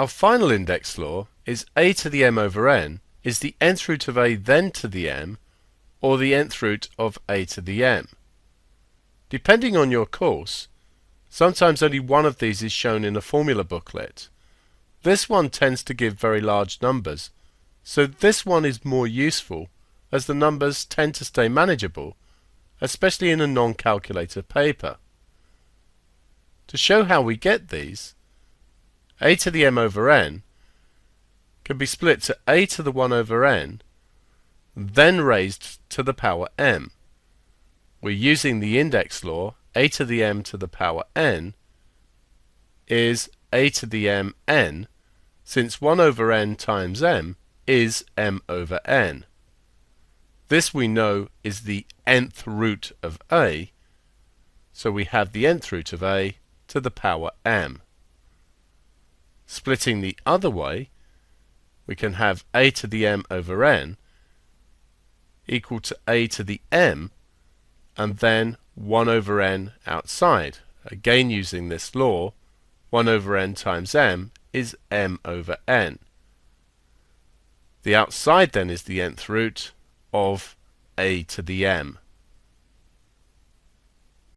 Our final index law is a to the m over n is the nth root of a then to the m, or the nth root of a to the m. Depending on your course, sometimes only one of these is shown in a formula booklet. This one tends to give very large numbers, so this one is more useful as the numbers tend to stay manageable, especially in a non-calculator paper. To show how we get these, a to the m over n can be split to a to the 1 over n, then raised to the power m. We're using the index law, a to the m to the power n is a to the m n, since 1 over n times m is m over n. This we know is the nth root of a, so we have the nth root of a to the power m. Splitting the other way, we can have a to the m over n equal to a to the m, and then 1 over n outside. Again using this law, 1 over n times m is m over n. The outside then is the nth root of a to the m.